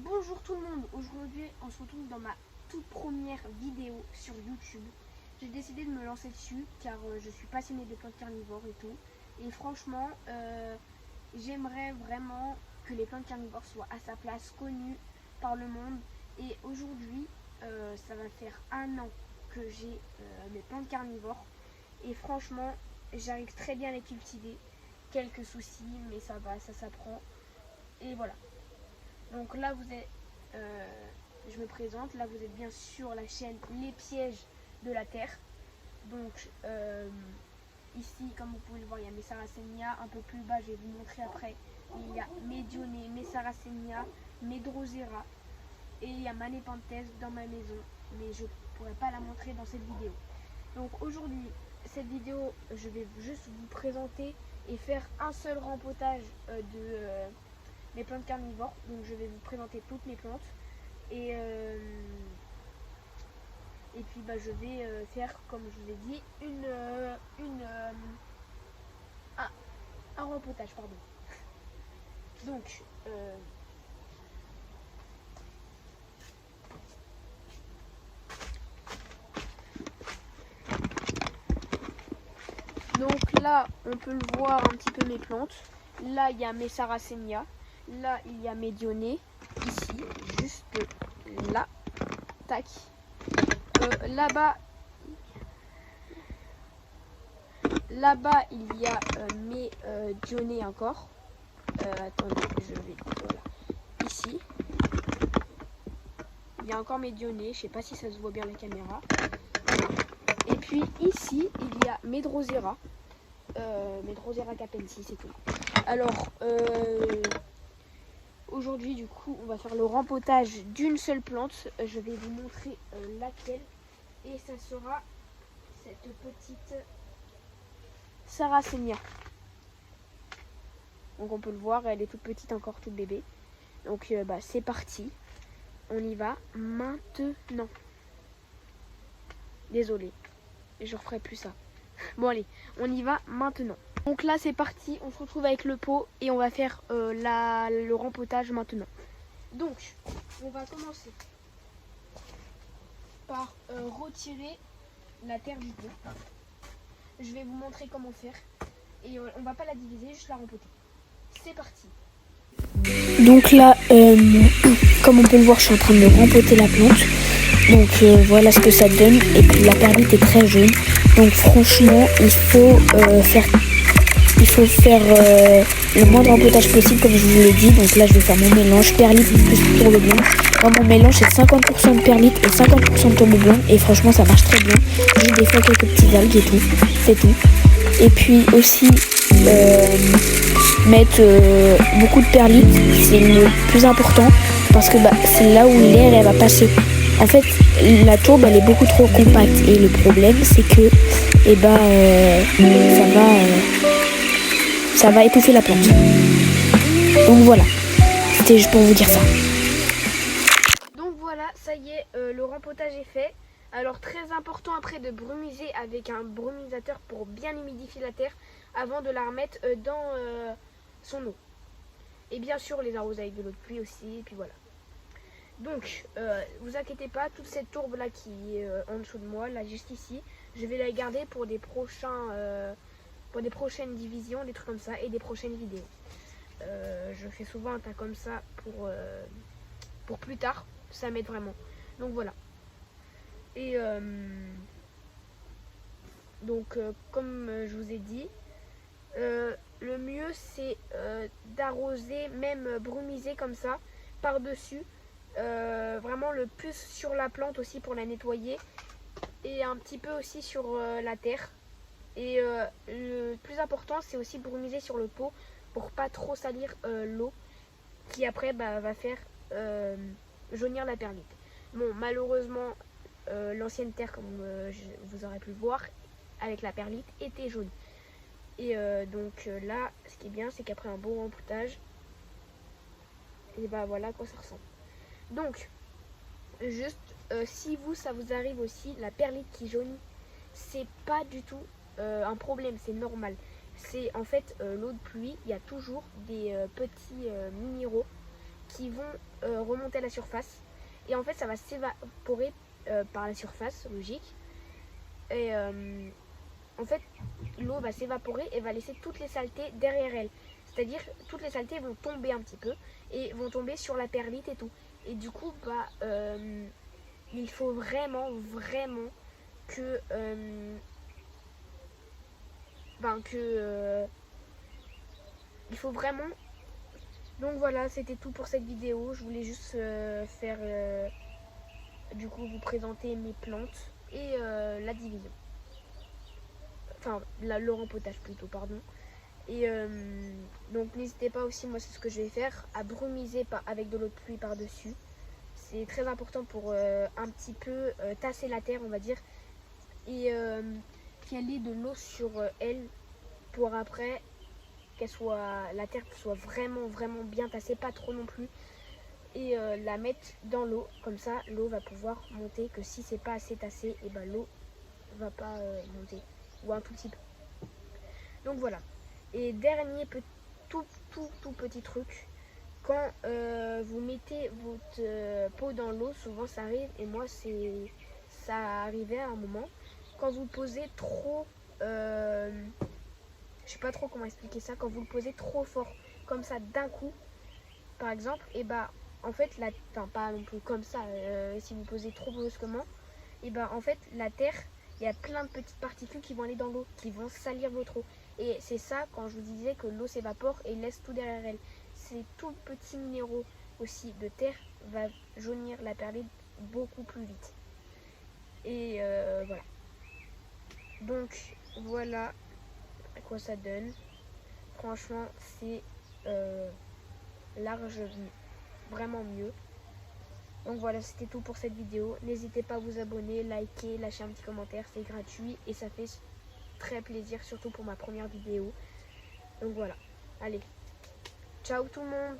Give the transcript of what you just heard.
Bonjour tout le monde, aujourd'hui on se retrouve dans ma toute première vidéo sur YouTube. J'ai décidé de me lancer dessus car je suis passionnée de plantes carnivores et tout. Et franchement, j'aimerais vraiment que les plantes carnivores soient à sa place, connues par le monde. Et aujourd'hui, ça va faire 1 an que j'ai mes plantes carnivores. Et franchement, j'arrive très bien à les cultiver. Quelques soucis, mais ça va, ça s'apprend. Et voilà. Donc là vous êtes, je me présente, là vous êtes bien sur la chaîne Les Pièges de la Terre. Donc ici comme vous pouvez le voir il y a mes Sarracenia, un peu plus bas je vais vous montrer après, il y a mes Dionnées, mes Sarracenia, mes Drosera et il y a ma Nepenthes dans ma maison, mais je ne pourrais pas la montrer dans cette vidéo. Donc aujourd'hui cette vidéo je vais juste vous présenter et faire un seul rempotage mes plantes carnivores. Donc je vais vous présenter toutes mes plantes et puis je vais faire, comme je vous ai dit, un rempotage, pardon. Donc là on peut le voir un petit peu mes plantes. Là il y a mes Sarracenia. Là, il y a mes Dionnées, ici, juste là, tac. Là-bas, il y a mes Dionnées encore. Attendez, je vais, voilà, ici. Il y a encore mes Dionnées, je sais pas si ça se voit bien à la caméra. Et puis ici, il y a mes Drosera. Mes Drosera capensis, c'est tout. Alors, aujourd'hui, du coup, on va faire le rempotage d'une seule plante. Je vais vous montrer laquelle. Et ça sera cette petite Sarracenia. Donc on peut le voir, elle est toute petite encore, toute bébé. Donc c'est parti. On y va maintenant. Désolée, je referai plus ça. Bon allez, on y va maintenant. Donc là c'est parti, on se retrouve avec le pot et on va faire le rempotage maintenant. Donc, on va commencer par retirer la terre du pot. Je vais vous montrer comment faire. Et on va pas la diviser, juste la rempoter. C'est parti. Donc là, comme on peut le voir, je suis en train de rempoter la plante. Donc voilà ce que ça donne. Et puis la perlite est très jaune. Donc franchement, il faut faire le moins de rempotage possible, comme je vous l'ai dit. Donc là, je vais faire mon mélange perlite plus tourbe blanc. Dans mon mélange, c'est 50% de perlite et 50% de tourbe blanc. Et franchement, ça marche très bien. J'ai des fois quelques petites algues et tout. C'est tout. Et puis aussi mettre beaucoup de perlite, c'est le plus important parce que c'est là où l'air elle va passer. En fait, la tourbe elle est beaucoup trop compacte et le problème c'est que ça va étouffer la plante. Donc voilà, c'était juste pour vous dire ça. Donc voilà, ça y est, le rempotage est fait. Alors très important après de brumiser avec un brumisateur pour bien humidifier la terre avant de la remettre dans son eau. Et bien sûr les arroser avec de l'eau de pluie aussi, et puis voilà. Donc vous inquiétez pas, toute cette tourbe là qui est en dessous de moi, là juste ici, je vais la garder pour des prochaines divisions, des trucs comme ça, et des prochaines vidéos. Je fais souvent un tas comme ça pour plus tard, ça m'aide vraiment. Donc voilà. Et comme je vous ai dit, le mieux c'est d'arroser, même brumiser comme ça par-dessus, vraiment le plus sur la plante aussi pour la nettoyer et un petit peu aussi sur la terre. Et le plus important c'est aussi brumiser sur le pot pour pas trop salir l'eau qui après va faire jaunir la perlite. Bon, malheureusement l'ancienne terre, comme vous aurez pu le voir, avec la perlite était jaune. Et là, ce qui est bien, c'est qu'après un bon rempotage, et voilà à quoi ça ressemble. Donc, juste, si ça vous arrive aussi, la perlite qui jaunit, c'est pas du tout un problème, c'est normal. C'est en fait l'eau de pluie, il y a toujours des petits minéraux qui vont remonter à la surface. Et en fait, ça va s'évaporer par la surface, logique. Et en fait, l'eau va s'évaporer et va laisser toutes les saletés derrière elle. C'est-à-dire, toutes les saletés vont tomber un petit peu et vont tomber sur la perlite et tout. Et du coup, il faut vraiment que... il faut vraiment... Donc voilà, c'était tout pour cette vidéo. Je voulais juste faire... du coup, vous présenter mes plantes et la division. Enfin, le rempotage plutôt, pardon. Et donc n'hésitez pas aussi, moi c'est ce que je vais faire, à brumiser avec de l'eau de pluie par-dessus. C'est très important pour un petit peu tasser la terre, on va dire, et qu'elle ait de l'eau sur elle pour après la terre soit vraiment bien tassée, pas trop non plus, et la mettre dans l'eau. Comme ça, l'eau va pouvoir monter, que si c'est pas assez tassé, et ben l'eau va pas monter, ou un tout petit peu. Donc voilà. Et dernier tout petit truc, quand vous mettez votre pot dans l'eau, souvent ça arrive, et moi ça arrivait à un moment, quand vous le posez trop, je sais pas trop comment expliquer ça, quand vous le posez trop fort, comme ça d'un coup, par exemple, et en fait, pas non plus comme ça, si vous posez trop brusquement, et en fait la terre, il y a plein de petites particules qui vont aller dans l'eau, qui vont salir votre eau. Et c'est ça, quand je vous disais que l'eau s'évapore et laisse tout derrière elle. Ces tout petits minéraux aussi de terre va jaunir la perlite beaucoup plus vite. Et voilà. Donc voilà à quoi ça donne. Franchement, c'est vraiment mieux. Donc voilà, c'était tout pour cette vidéo. N'hésitez pas à vous abonner, liker, lâcher un petit commentaire, c'est gratuit et ça fait très plaisir, surtout pour ma première vidéo. Donc voilà, allez, ciao tout le monde.